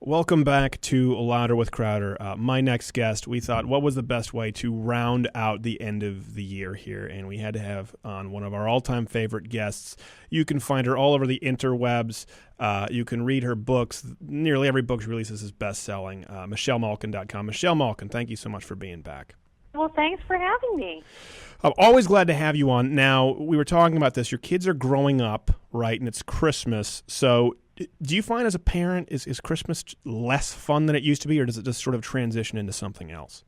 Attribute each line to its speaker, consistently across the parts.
Speaker 1: Welcome back to Louder with Crowder. My next guest, we thought, what was the best way to round out the end of the year here? And we had to have on one of our all-time favorite guests. You can find her all over the interwebs. You can read her books. Nearly every book she releases is best-selling. MichelleMalkin.com. Michelle Malkin, thank you so much for being back.
Speaker 2: Well, thanks for having me.
Speaker 1: I'm always glad to have you on. Now, we were talking about this. Your kids are growing up, right, and it's Christmas. So do you find as a parent, is Christmas less fun than it used to be, or does it just sort of transition into something else?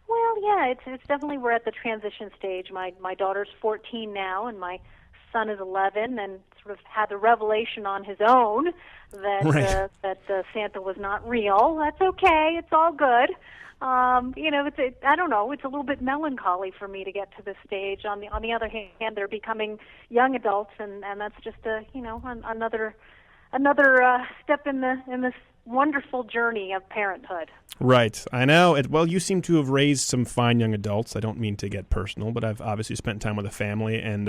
Speaker 2: Well, yeah, it's definitely, we're at the transition stage. My daughter's 14 now, and my son is 11, and sort of had the revelation on his own that
Speaker 1: Right.
Speaker 2: that Santa was not real. That's okay. It's all good. I don't know. It's a little bit melancholy for me to get to this stage. On the other hand, they're becoming young adults, and that's just another step in this wonderful journey of parenthood.
Speaker 1: Right. I know. Well, you seem to have raised some fine young adults. I don't mean to get personal, but I've obviously spent time with a family. And,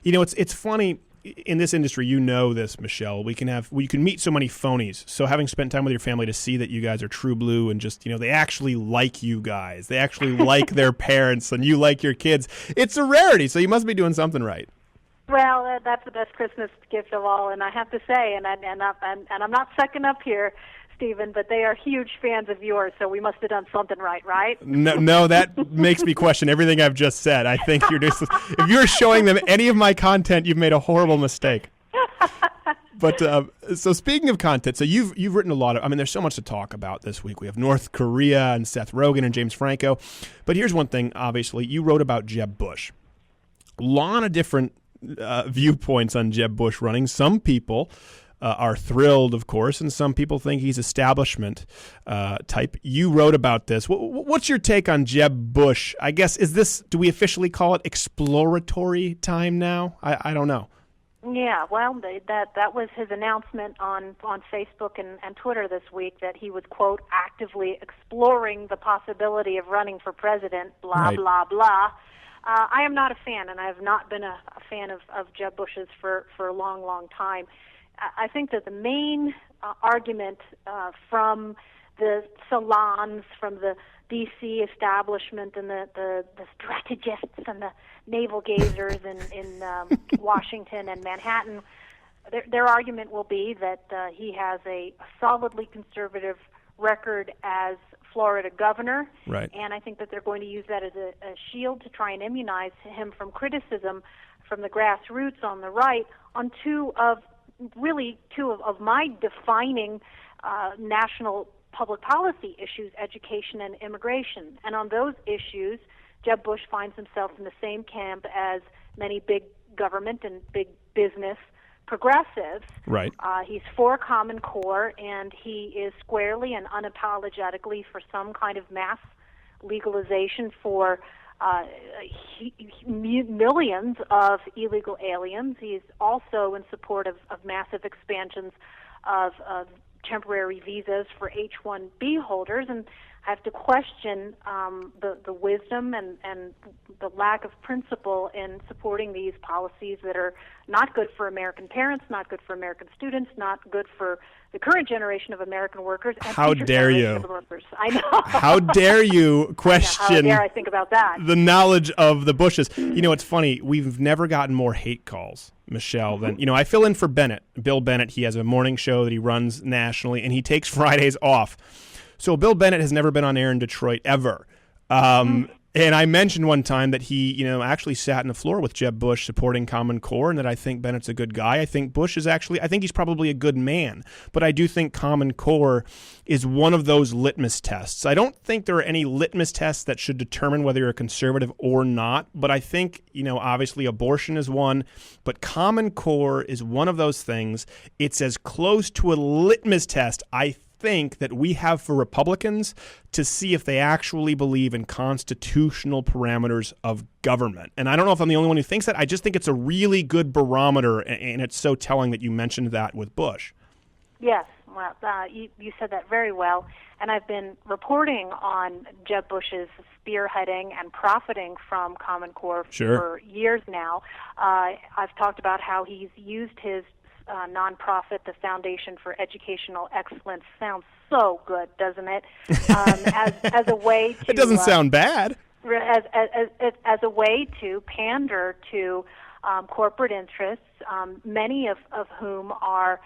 Speaker 1: it's funny. In this industry, you know this, Michelle. You can meet so many phonies. So having spent time with your family to see that you guys are true blue and just, they actually like you guys. They actually like their parents and you like your kids. It's a rarity. So you must be doing something right.
Speaker 2: Well, that's the best Christmas gift of all, and I have to say, and I'm not sucking up here, Stephen, but they are huge fans of yours, so we must have done something right?
Speaker 1: No, that makes me question everything I've just said. I think if you're showing them any of my content, you've made a horrible mistake. But so speaking of content, so you've written a lot of. There's so much to talk about this week. We have North Korea and Seth Rogen and James Franco. But here's one thing. Obviously, you wrote about Jeb Bush. A lot of different viewpoints on Jeb Bush running. Some people are thrilled, of course, and some people think he's establishment type. You wrote about this. What's your take on Jeb Bush? I guess, do we officially call it exploratory time now? I don't know.
Speaker 2: Yeah, well, that was his announcement on Facebook and Twitter this week that he was, quote, actively exploring the possibility of running for president, blah,
Speaker 1: Right.
Speaker 2: blah, blah. I am not a fan, and I have not been a fan of Jeb Bush's for a long, long time. I think that the main argument from the salons, from the D.C. establishment and the strategists and the navel gazers in Washington and Manhattan, their argument will be that he has a solidly conservative record as Florida governor,
Speaker 1: Right.
Speaker 2: And I think that they're going to use that as a shield to try and immunize him from criticism from the grassroots on the right on two of my defining national public policy issues, education and immigration. And on those issues, Jeb Bush finds himself in the same camp as many big government and big business progressives.
Speaker 1: Right.
Speaker 2: He's for Common Core, and he is squarely and unapologetically for some kind of mass legalization for millions of illegal aliens. He's also in support of massive expansions of temporary visas for H-1B holders, and I have to question the wisdom and the lack of principle in supporting these policies that are not good for American parents, not good for American students, not good for the current generation of American workers. And
Speaker 1: How
Speaker 2: future
Speaker 1: dare you?
Speaker 2: generation of workers. I know.
Speaker 1: How dare you question
Speaker 2: How dare I think about that?
Speaker 1: the knowledge of the Bushes? It's funny. We've never gotten more hate calls, Michelle, than, I fill in for Bill Bennett. He has a morning show that he runs nationally, and he takes Fridays off. So Bill Bennett has never been on air in Detroit ever. And I mentioned one time that he, actually sat on the floor with Jeb Bush supporting Common Core, and that I think Bennett's a good guy. I think Bush is I think he's probably a good man. But I do think Common Core is one of those litmus tests. I don't think there are any litmus tests that should determine whether you're a conservative or not. But I think, obviously abortion is one. But Common Core is one of those things. It's as close to a litmus test, I think, that we have for Republicans to see if they actually believe in constitutional parameters of government. And I don't know if I'm the only one who thinks that. I just think it's a really good barometer, and it's so telling that you mentioned that with Bush.
Speaker 2: Yes, well, you said that very well. And I've been reporting on Jeb Bush's spearheading and profiting from Common Core
Speaker 1: Sure.
Speaker 2: for years now. I've talked about how he's used his nonprofit, the Foundation for Educational Excellence. Sounds so good, doesn't it? As a way to...
Speaker 1: It doesn't sound bad.
Speaker 2: As a way to pander to corporate interests, many of whom are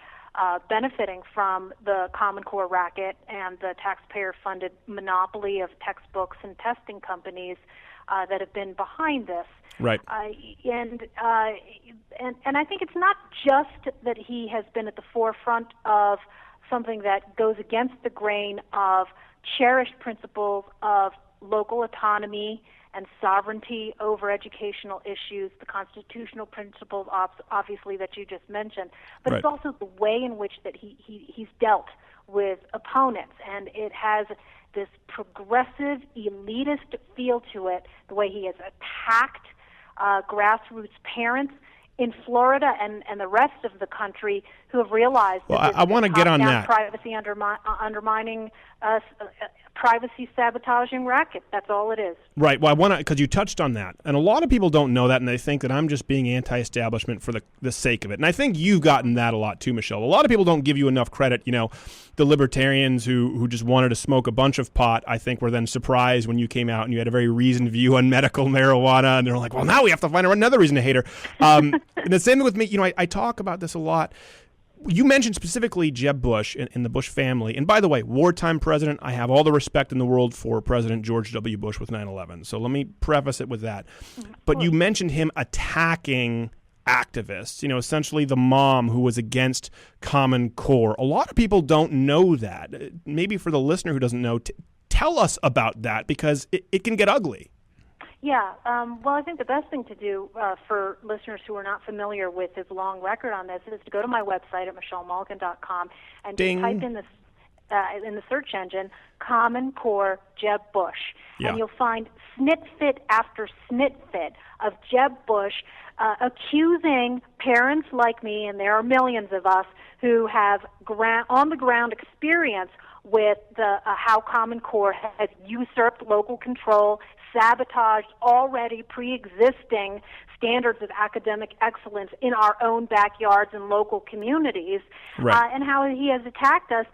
Speaker 2: benefiting from the Common Core racket and the taxpayer-funded monopoly of textbooks and testing companies that have been behind this.
Speaker 1: Right.
Speaker 2: And I think it's not just that he has been at the forefront of something that goes against the grain of cherished principles of local autonomy and sovereignty over educational issues, the constitutional principles, obviously, that you just mentioned, but It's also the way in which that he's dealt with opponents, and it has this progressive, elitist feel to it, the way he has attacked grassroots parents in Florida and the rest of the country who have realized that
Speaker 1: I want to get on that.
Speaker 2: Privacy undermining privacy sabotaging racket. That's all it is.
Speaker 1: Right. Well, I want to, because you touched on that, and a lot of people don't know that, and they think that I'm just being anti-establishment for the sake of it. And I think you've gotten that a lot too, Michelle. A lot of people don't give you enough credit. You know, the libertarians who just wanted to smoke a bunch of pot, I think, were then surprised when you came out and you had a very reasoned view on medical marijuana, and they're like, well, now we have to find another reason to hate her. And the same with me. You know, I talk about this a lot. You mentioned specifically Jeb Bush and the Bush family. And by the way, wartime president, I have all the respect in the world for President George W. Bush with 9/11. So let me preface it with that. But you mentioned him attacking activists, you know, essentially the mom who was against Common Core. A lot of people don't know that. Maybe for the listener who doesn't know, tell us about that, because it can get ugly.
Speaker 2: Yeah, well, I think the best thing to do for listeners who are not familiar with his long record on this is to go to my website at michellemalkin.com and just type in the search engine Common Core Jeb Bush, and you'll find snitfit after snitfit of Jeb Bush accusing parents like me, and there are millions of us who have on-the-ground experience with how Common Core has usurped local control, sabotaged already pre-existing standards of academic excellence in our own backyards and local communities, and how he has attacked us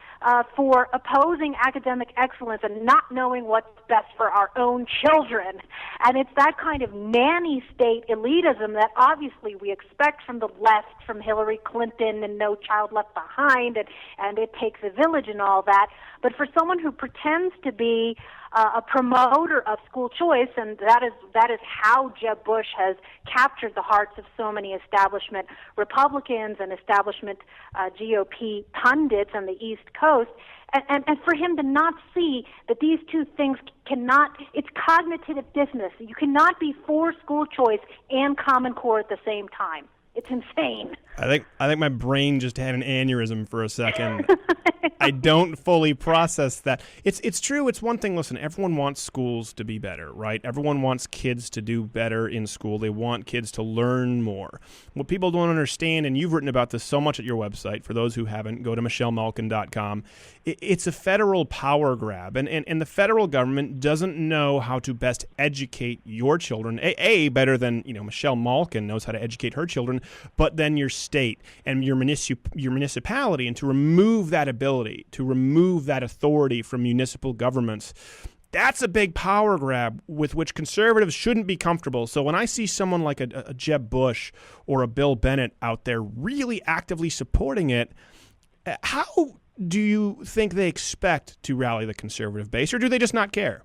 Speaker 2: for opposing academic excellence and not knowing what's best for our own children. And it's that kind of nanny state elitism that obviously we expect from the left, from Hillary Clinton and No Child Left Behind, and It Takes a Village and all that. But for someone who pretends to be a promoter of school choice, and that is how Jeb Bush has captured the hearts of so many establishment Republicans and establishment GOP pundits on the East Coast, and for him to not see that these two things cannot, it's cognitive dissonance. You cannot be for school choice and Common Core at the same time. It's insane.
Speaker 1: I think my brain just had an aneurysm for a second. I don't fully process that. It's true. It's one thing. Listen, everyone wants schools to be better, right? Everyone wants kids to do better in school. They want kids to learn more. What people don't understand, and you've written about this so much at your website, for those who haven't, go to michellemalkin.com. It's a federal power grab, and the federal government doesn't know how to best educate your children. Better than Michelle Malkin knows how to educate her children, but then your state and your municipality, and to remove that ability, to remove that authority from municipal governments, that's a big power grab with which conservatives shouldn't be comfortable. So when I see someone like a Jeb Bush or a Bill Bennett out there really actively supporting it, how do you think they expect to rally the conservative base, or do they just not care?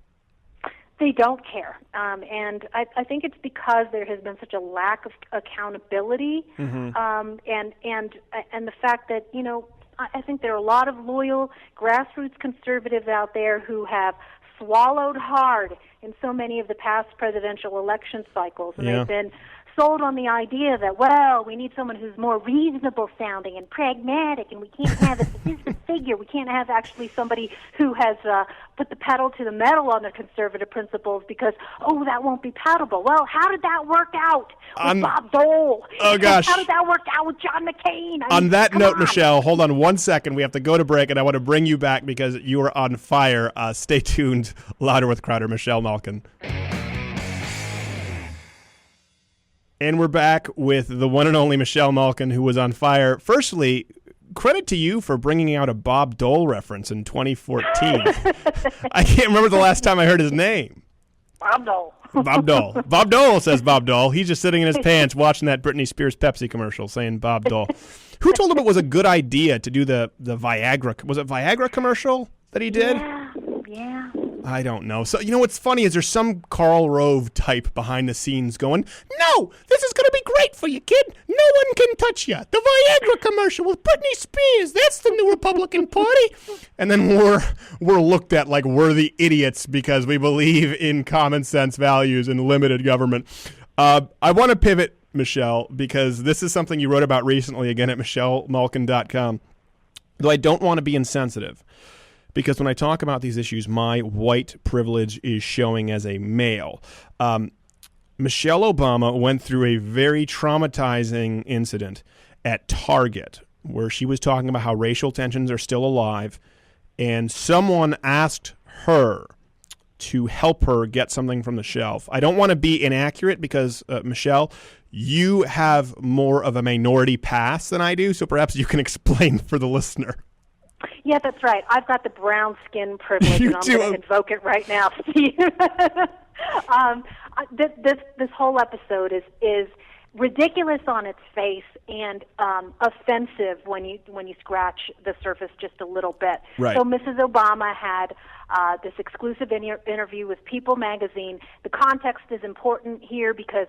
Speaker 2: They don't care, and I think it's because there has been such a lack of accountability, and the fact that I think there are a lot of loyal grassroots conservatives out there who have swallowed hard in so many of the past presidential election cycles, and they've been sold on the idea that, well, we need someone who's more reasonable sounding and pragmatic, and we can't have a business figure. We can't have actually somebody who has put the pedal to the metal on the conservative principles because, that won't be palatable. Well, how did that work out with Bob Dole?
Speaker 1: Oh, gosh.
Speaker 2: How did that work out with John McCain?
Speaker 1: On that note, Michelle, hold on 1 second. We have to go to break, and I want to bring you back because you are on fire. Stay tuned. Louder with Crowder, Michelle Malkin. And we're back with the one and only Michelle Malkin, who was on fire. Firstly, credit to you for bringing out a Bob Dole reference in 2014. I can't remember the last time I heard his name.
Speaker 2: Bob Dole.
Speaker 1: Bob Dole. Bob Dole, says Bob Dole. He's just sitting in his pants watching that Britney Spears Pepsi commercial saying Bob Dole. Who told him it was a good idea to do the Viagra? Was it Viagra commercial that he did?
Speaker 2: Yeah.
Speaker 1: I don't know. So, what's funny is there's some Karl Rove type behind the scenes going, no, this is going to be great for you, kid. No one can touch you. The Viagra commercial with Britney Spears. That's the new Republican Party. And then we're looked at like we're the idiots because we believe in common sense values and limited government. I want to pivot, Michelle, because this is something you wrote about recently, again, at michellemalkin.com. Though I don't want to be insensitive. Because when I talk about these issues, my white privilege is showing as a male. Michelle Obama went through a very traumatizing incident at Target where she was talking about how racial tensions are still alive, and someone asked her to help her get something from the shelf. I don't want to be inaccurate because, Michelle, you have more of a minority past than I do, so perhaps you can explain for the listener.
Speaker 2: Yeah, that's right. I've got the brown skin privilege, and I'm going to invoke it right now, Steve. This whole episode is ridiculous on its face and offensive when you scratch the surface just a little bit.
Speaker 1: Right.
Speaker 2: So Mrs. Obama had this exclusive interview with People magazine. The context is important here because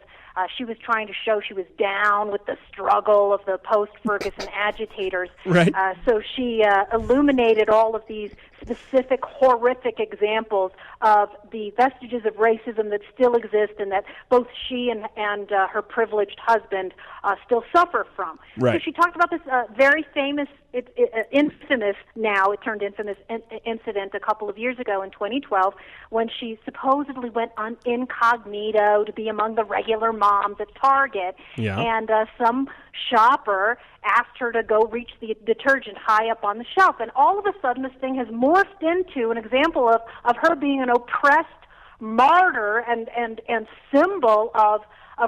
Speaker 2: she was trying to show she was down with the struggle of the post-Ferguson agitators.
Speaker 1: Right.
Speaker 2: So she illuminated all of these specific horrific examples of the vestiges of racism that still exist and that both she and her privileged husband still suffer from.
Speaker 1: Right.
Speaker 2: So she talked about this very famous, infamous now, it turned infamous incident a couple of years ago in 2012 when she supposedly went on incognito to be among the regular moms at Target.
Speaker 1: Yeah.
Speaker 2: And some shopper asked her to go reach the detergent high up on the shelf. And all of a sudden this thing has morphed into an example of her being an oppressed martyr and symbol of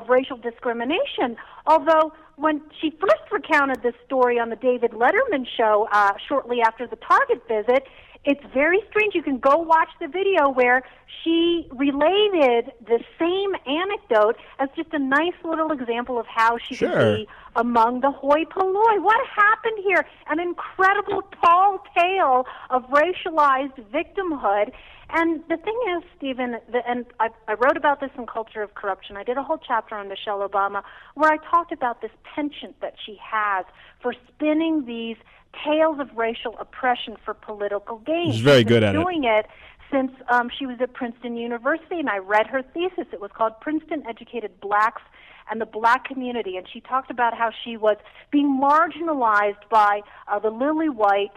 Speaker 2: racial discrimination. Although when she first recounted this story on the David Letterman show shortly after the Target visit, it's very strange. You can go watch the video where she related the same anecdote as just a nice little example of how she could be among the hoi polloi. What happened here? An incredible tall tale of racialized victimhood. And the thing is, Stephen, and I wrote about this in Culture of Corruption. I did a whole chapter on Michelle Obama where I talked about this penchant that she has for spinning these tales of racial oppression for political gain.
Speaker 1: She's very good at it.
Speaker 2: Doing it since she was at Princeton University, and I read her thesis. It was called Princeton Educated Blacks and the Black Community, and she talked about how she was being marginalized by the lily white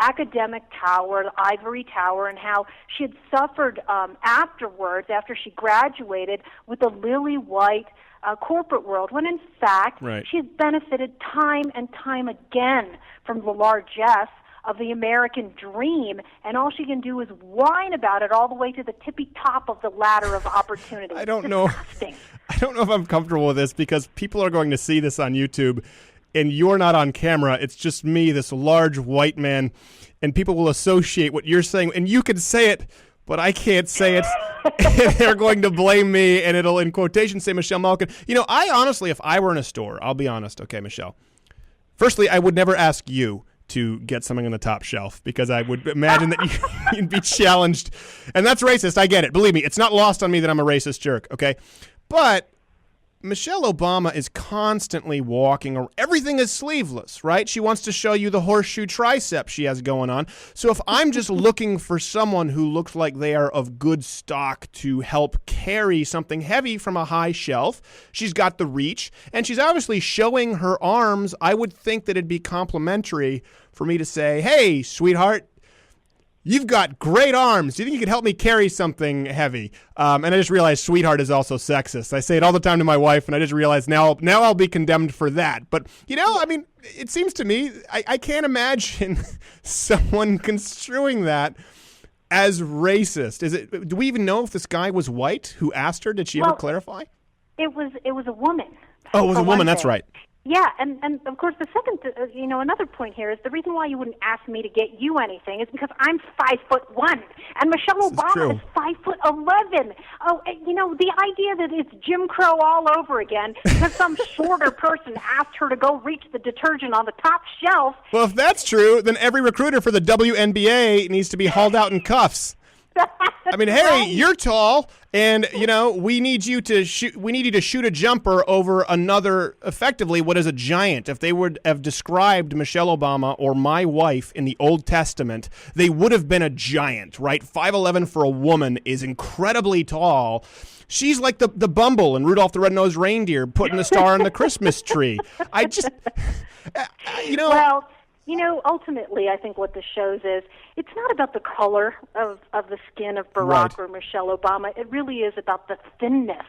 Speaker 2: academic tower, the ivory tower, and how she had suffered afterwards, after she graduated, with the lily white corporate world, when in fact she has benefited time and time again from the largesse of the American dream, and all she can do is whine about it all the way to the tippy top of the ladder of opportunity.
Speaker 1: I don't know if I'm comfortable with this because people are going to see this on YouTube and you're not on camera. It's just me, this large white man, and people will associate what you're saying, and you can say it, but I can't say it. And they're going to blame me, and it'll, in quotation, say Michelle Malkin. I honestly, if I were in a store, I'll be honest, okay, Michelle. Firstly, I would never ask you to get something on the top shelf because I would imagine that you'd be challenged. And that's racist. I get it. Believe me, it's not lost on me that I'm a racist jerk, okay? But Michelle Obama is constantly walking around. Everything is sleeveless, right? She wants to show you the horseshoe tricep she has going on. So if I'm just looking for someone who looks like they are of good stock to help carry something heavy from a high shelf, she's got the reach, and she's obviously showing her arms. I would think that it'd be complimentary for me to say, hey, sweetheart, you've got great arms. Do you think you could help me carry something heavy? And I just realized sweetheart is also sexist. I say it all the time to my wife, and I just realized now I'll be condemned for that. But, it seems to me, I can't imagine someone construing that as racist. Do we even know if this guy was white who asked her? Did she ever clarify?
Speaker 2: It was a woman.
Speaker 1: Oh, it was a woman. That's right.
Speaker 2: Yeah, and of course the second, another point here is the reason why you wouldn't ask me to get you anything is because I'm 5'1", and Michelle Obama is 5'11". Oh, the idea that it's Jim Crow all over again because some shorter person asked her to go reach the detergent on the top shelf.
Speaker 1: Well, if that's true, then every recruiter for the WNBA needs to be hauled out in cuffs. I mean, Harry, you're tall, and we need you to shoot a jumper over another, effectively, what is a giant. If they would have described Michelle Obama or my wife in the Old Testament, they would have been a giant, right? 5'11" for a woman is incredibly tall. She's like the Bumble and Rudolph the Red-Nosed Reindeer putting the star on the Christmas tree. I just,
Speaker 2: Well, ultimately, I think what this shows is it's not about the color of the skin of Barack or Michelle Obama. It really is about the thinness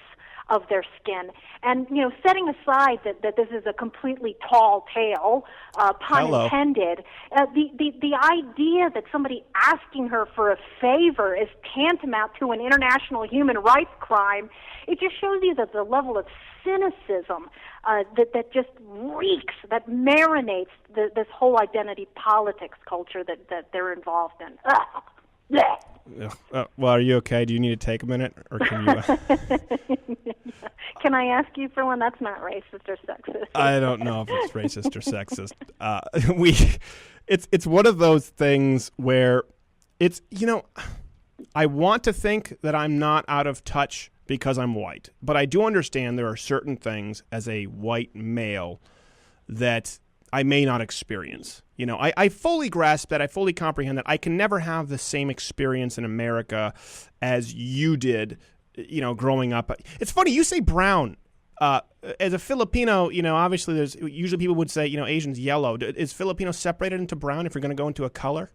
Speaker 2: of their skin. And, setting aside that this is a completely tall tale, pun intended, the idea that somebody asking her for a favor is tantamount to an international human rights crime, it just shows you that the level of cynicism that just reeks, that marinates this whole identity politics culture that they're involved in.
Speaker 1: Well, are you okay? Do you need to take a minute, or can you?
Speaker 2: Can I ask you for one? That's not racist or sexist.
Speaker 1: I don't know if it's racist or sexist. It's one of those things where it's I want to think that I'm not out of touch because I'm white, but I do understand there are certain things as a white male that I may not experience. I fully grasp that. I fully comprehend that. I can never have the same experience in America as you did, growing up. It's funny, you say brown. As a Filipino, obviously there's usually people would say, Asians yellow. Is Filipino separated into brown if you're going to go into a color?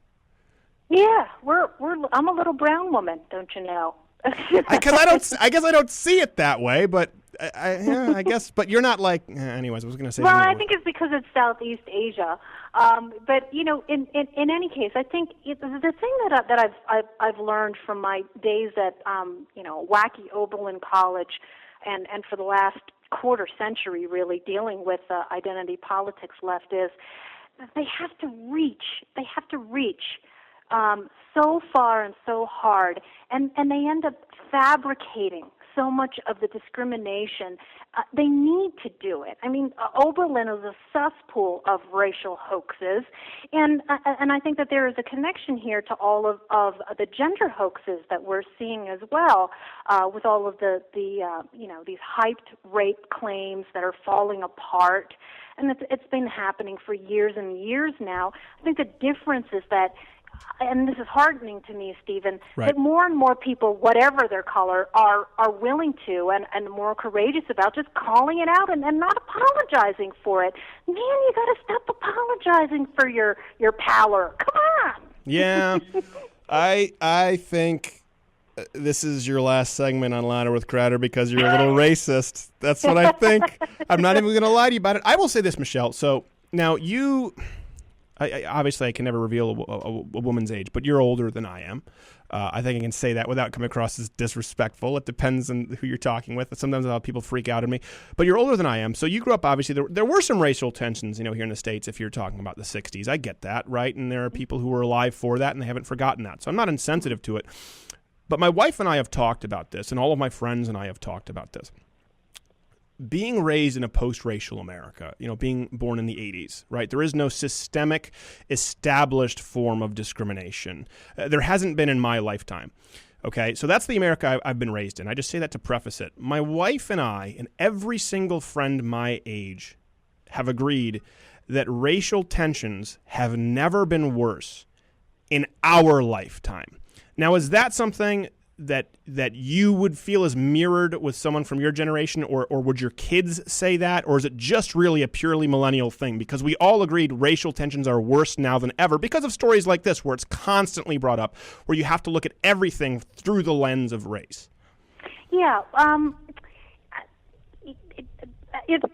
Speaker 2: Yeah, I'm a little brown woman, don't you know?
Speaker 1: I guess I don't see it that way, but I guess. But you're not like. Anyways, I was going to say.
Speaker 2: Well, I think it's because it's Southeast Asia. But in any case, I think the thing that I've learned from my days at wacky Oberlin College, and for the last quarter century, really dealing with identity politics left is they have to reach. They have to reach. So far and so hard, and they end up fabricating so much of the discrimination. They need to do it. I mean, Oberlin is a cesspool of racial hoaxes, and I think that there is a connection here to all of the gender hoaxes that we're seeing as well, with all of the these hyped rape claims that are falling apart, and it's been happening for years and years now. I think the difference is that, and this is heartening to me, Stephen, that more and more people, whatever their color, are willing to and more courageous about just calling it out and not apologizing for it. Man, you got to stop apologizing for your pallor. Come on.
Speaker 1: Yeah, I think this is your last segment on Louder with Crowder because you're a little racist. That's what I think. I'm not even going to lie to you about it. I will say this, Michelle. So now you... obviously, I can never reveal a woman's age, but you're older than I am. I think I can say that without coming across as disrespectful. It depends on who you're talking with. Sometimes people freak out on me. But you're older than I am, so you grew up, obviously, there were some racial tensions, here in the States if you're talking about the 60s. I get that, right? And there are people who were alive for that, and they haven't forgotten that. So I'm not insensitive to it. But my wife and I have talked about this, and all of my friends and I have talked about this. Being raised in a post-racial America, being born in the 80s, right? There is no systemic, established form of discrimination. There hasn't been in my lifetime, okay? So that's the America I've been raised in. I just say that to preface it. My wife and I, and every single friend my age, have agreed that racial tensions have never been worse in our lifetime. Now, is that something that you would feel is mirrored with someone from your generation, or would your kids say that, or is it just really a purely millennial thing? Because we all agreed racial tensions are worse now than ever because of stories like this where it's constantly brought up, where you have to look at everything through the lens of race.
Speaker 2: Yeah.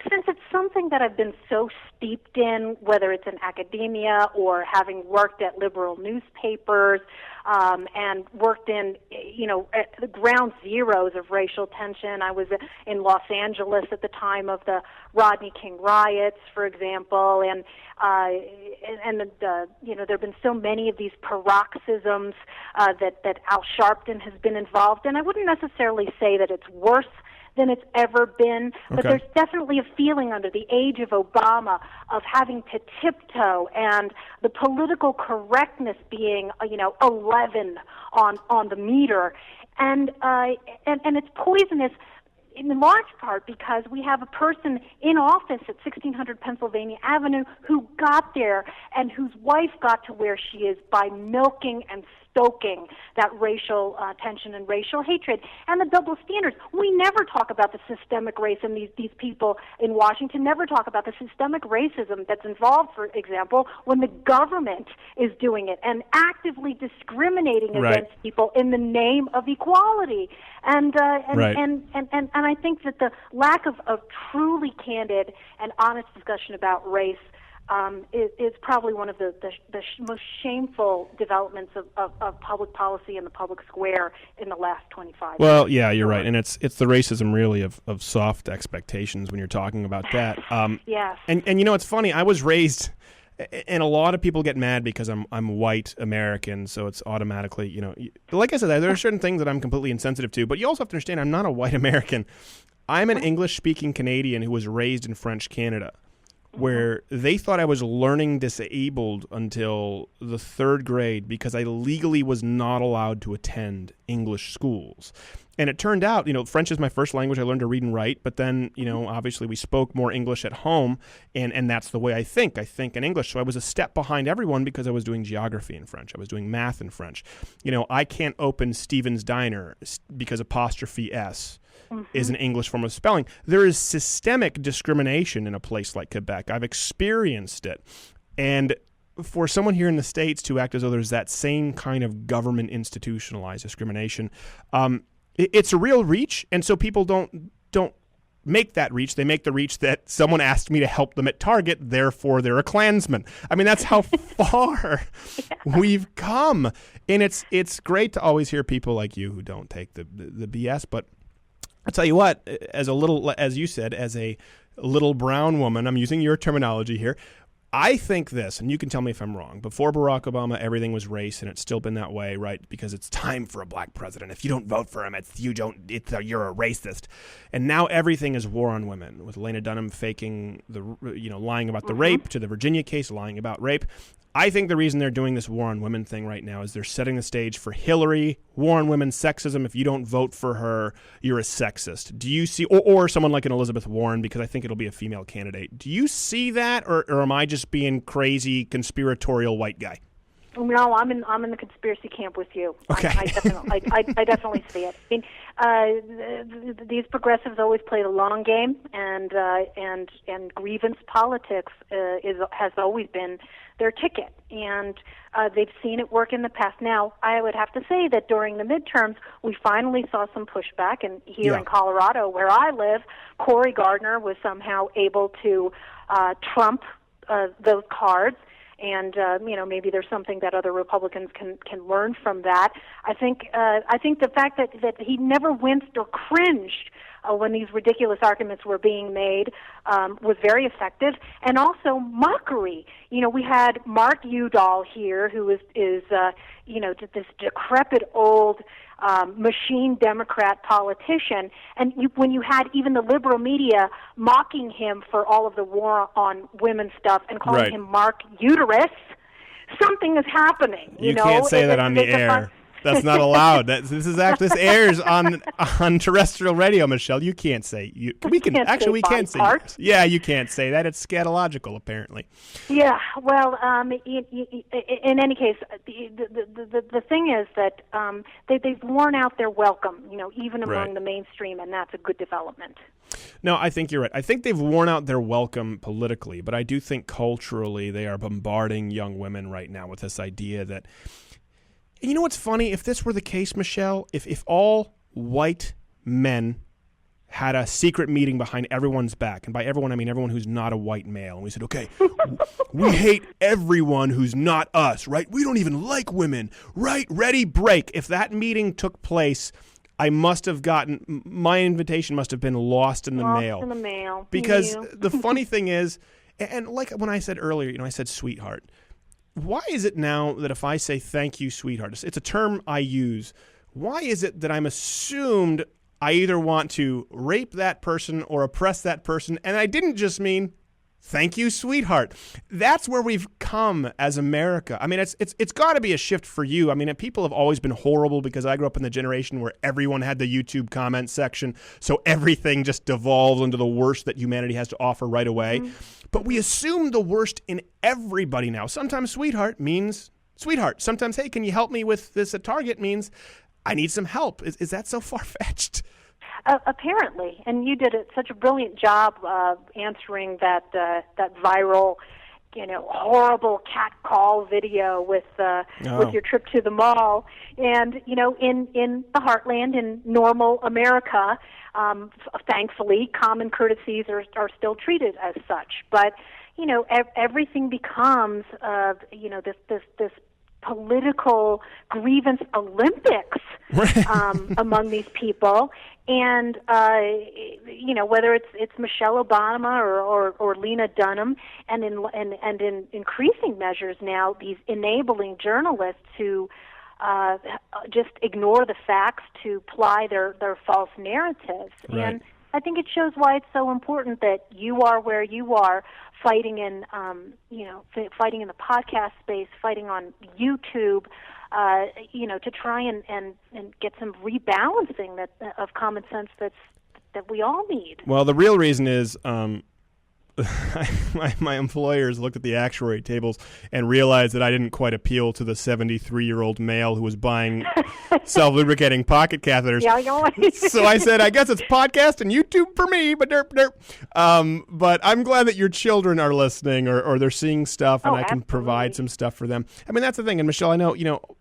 Speaker 2: since it's something that I've been so steeped in, whether it's in academia or having worked at liberal newspapers, and worked in, at the ground zeros of racial tension. I was in Los Angeles at the time of the Rodney King riots, for example, and there have been so many of these paroxysms that Al Sharpton has been involved in. I wouldn't necessarily say that it's worse than it's ever been, but there's definitely a feeling under the age of Obama of having to tiptoe and the political correctness being, 11 on the meter, and it's poisonous in large part because we have a person in office at 1600 Pennsylvania Avenue who got there and whose wife got to where she is by milking and stoking that racial tension and racial hatred. And the double standards. We never talk about the systemic race, and these people in Washington never talk about the systemic racism that's involved, for example, when the government is doing it and actively discriminating against people in the name of equality. And I think that the lack of truly candid and honest discussion about race is probably one of the most shameful developments of public policy in the public square in the last 25 years.
Speaker 1: Well, yeah, you're right. And it's the racism really of soft expectations when you're talking about that.
Speaker 2: Yes.
Speaker 1: And it's funny, I was raised, and a lot of people get mad because I'm white American, so it's automatically, like I said, there are certain things that I'm completely insensitive to, but you also have to understand I'm not a white American. I'm an English-speaking Canadian who was raised in French Canada, where they thought I was learning disabled until the third grade because I legally was not allowed to attend English schools. And it turned out, French is my first language. I learned to read and write, but then, obviously we spoke more English at home, and that's the way I think. I think in English. So I was a step behind everyone because I was doing geography in French. I was doing math in French. I can't open Stephen's Diner because apostrophe S is an English form of spelling. There is systemic discrimination in a place like Quebec. I've experienced it. And for someone here in the States to act as though there's that same kind of government institutionalized discrimination, it's a real reach. And so people don't make that reach. They make the reach that someone asked me to help them at Target, therefore they're a Klansman. I mean, that's how far we've come. And it's great to always hear people like you who don't take the BS, but I'll tell you what, as you said, as a little brown woman, I'm using your terminology here, I think this, and you can tell me if I'm wrong, before Barack Obama, everything was race, and it's still been that way, right? Because it's time for a black president. If you don't vote for him, you're a racist. And now everything is war on women, with Lena Dunham faking lying about the rape, to the Virginia case, lying about rape. I think the reason they're doing this war on women thing right now is they're setting the stage for Hillary, war on women, sexism. If you don't vote for her, you're a sexist. Do you see, or someone like an Elizabeth Warren, because I think it'll be a female candidate. Do you see that, or am I just being crazy conspiratorial white guy?
Speaker 2: No, I'm in the conspiracy camp with you.
Speaker 1: Okay.
Speaker 2: I definitely see it. I mean, these progressives always play the long game, and grievance politics has always been their ticket, and they've seen it work in the past. Now, I would have to say that during the midterms, we finally saw some pushback, and here in Colorado, where I live, Cory Gardner was somehow able to trump those cards. And maybe there's something that other Republicans can learn from that. I think the fact that he never winced or cringed when these ridiculous arguments were being made was very effective, and also mockery. We had Mark Udall here, who is this decrepit old machine Democrat politician, and when you had even the liberal media mocking him for all of the war on women stuff and calling him Mark Uterus, something is happening.
Speaker 1: You can't say that on the air. That's not allowed. This airs on terrestrial radio, Michelle. You can't say we can say yeah, you can't say that. It's scatological, apparently.
Speaker 2: Yeah. Well, in any case, the thing is that they've worn out their welcome. Even among the mainstream, and that's a good development.
Speaker 1: No, I think you're right. I think they've worn out their welcome politically, but I do think culturally they are bombarding young women right now with this idea that. You know what's funny? If this were the case, Michelle, if all white men had a secret meeting behind everyone's back. And by everyone, I mean everyone who's not a white male. And we said, okay, we hate everyone who's not us, right? We don't even like women, right? Ready, break. If that meeting took place, I must have gotten, my invitation must have been lost in the mail.
Speaker 2: Lost in the mail.
Speaker 1: Because the funny thing is, and like when I said earlier, I said sweetheart. Why is it now that if I say thank you, sweetheart, it's a term I use, why is it that I'm assumed I either want to rape that person or oppress that person, and I didn't just mean thank you, sweetheart? That's where we've come as America. I mean, it's got to be a shift for you. I mean, people have always been horrible because I grew up in the generation where everyone had the YouTube comment section, so everything just devolves into the worst that humanity has to offer right away. Mm-hmm. But we assume the worst in everybody now. Sometimes sweetheart means sweetheart. Sometimes, hey, can you help me with this at Target means I need some help. Is that so far-fetched?
Speaker 2: Apparently, and you did such a brilliant job answering that viral, horrible cat call video with your trip to the mall. And in the heartland, in normal America, thankfully, common courtesies are still treated as such. But everything becomes this political grievance Olympics among these people, and whether it's Michelle Obama or Lena Dunham, and in increasing measures now these enabling journalists who just ignore the facts to ply their false narratives.
Speaker 1: Right.
Speaker 2: And I think it shows why it's so important that you are where you are, fighting in fighting in the podcast space, fighting on YouTube, to try and get some rebalancing of common sense that we all need.
Speaker 1: Well, the real reason is my employers looked at the actuary tables and realized that I didn't quite appeal to the 73-year-old male who was buying self-lubricating pocket catheters. So I said, I guess it's podcast and YouTube for me, but derp, derp. But I'm glad that your children are listening or they're seeing stuff and I can provide some stuff for them. I mean, that's the thing. And Michelle, I know,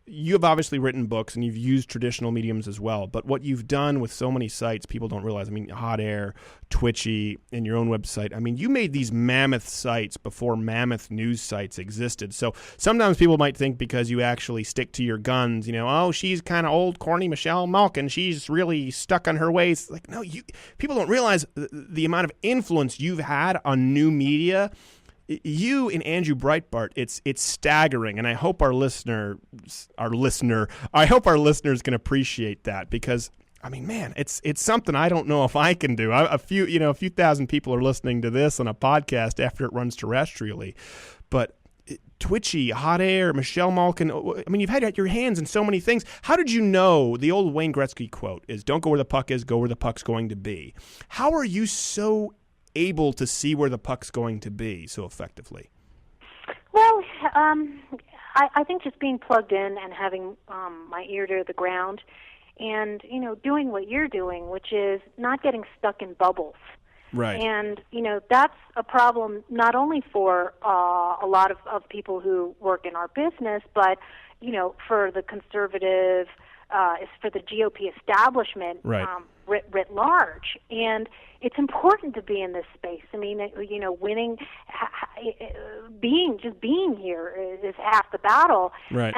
Speaker 1: you have obviously written books and you've used traditional mediums as well. But what you've done with so many sites, people don't realize. I mean, Hot Air, Twitchy, and your own website. I mean, you made these mammoth sites before mammoth news sites existed. So sometimes people might think because you actually stick to your guns, oh, she's kind of old, corny Michelle Malkin. She's really stuck on her ways. Like, no, people don't realize the amount of influence you've had on new media. You and Andrew Breitbart, it's staggering, and I hope our listeners can appreciate that because, I mean, man, it's something I don't know if I can do. A few thousand people are listening to this on a podcast after it runs terrestrially, but Twitchy, Hot Air, Michelle Malkin. I mean, you've had your hands in so many things. How did you know? The old Wayne Gretzky quote is, "Don't go where the puck is, go where the puck's going to be." How are you so able to see where the puck's going to be so effectively?
Speaker 2: Well, I think just being plugged in and having my ear to the ground and, doing what you're doing, which is not getting stuck in bubbles.
Speaker 1: Right.
Speaker 2: And, that's a problem not only for a lot of people who work in our business, but, for the conservative, for the GOP establishment,
Speaker 1: right.
Speaker 2: Writ large. And it's important to be in this space. I mean, winning, being here is half the battle.
Speaker 1: Right.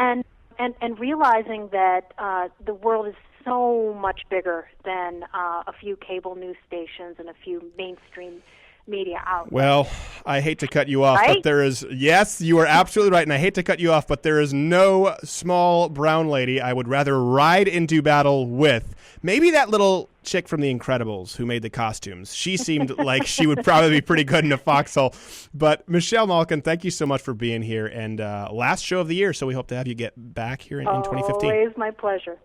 Speaker 2: And realizing that the world is so much bigger than a few cable news stations and a few mainstream media outlets.
Speaker 1: Well, I hate to cut you off,
Speaker 2: right?
Speaker 1: But yes, you are absolutely right, and I hate to cut you off, but there is no small brown lady I would rather ride into battle with. Maybe that little chick from The Incredibles who made the costumes. She seemed like she would probably be pretty good in a foxhole. But Michelle Malkin, thank you so much for being here, and last show of the year, so we hope to have you get back here in 2015.
Speaker 2: Always my pleasure.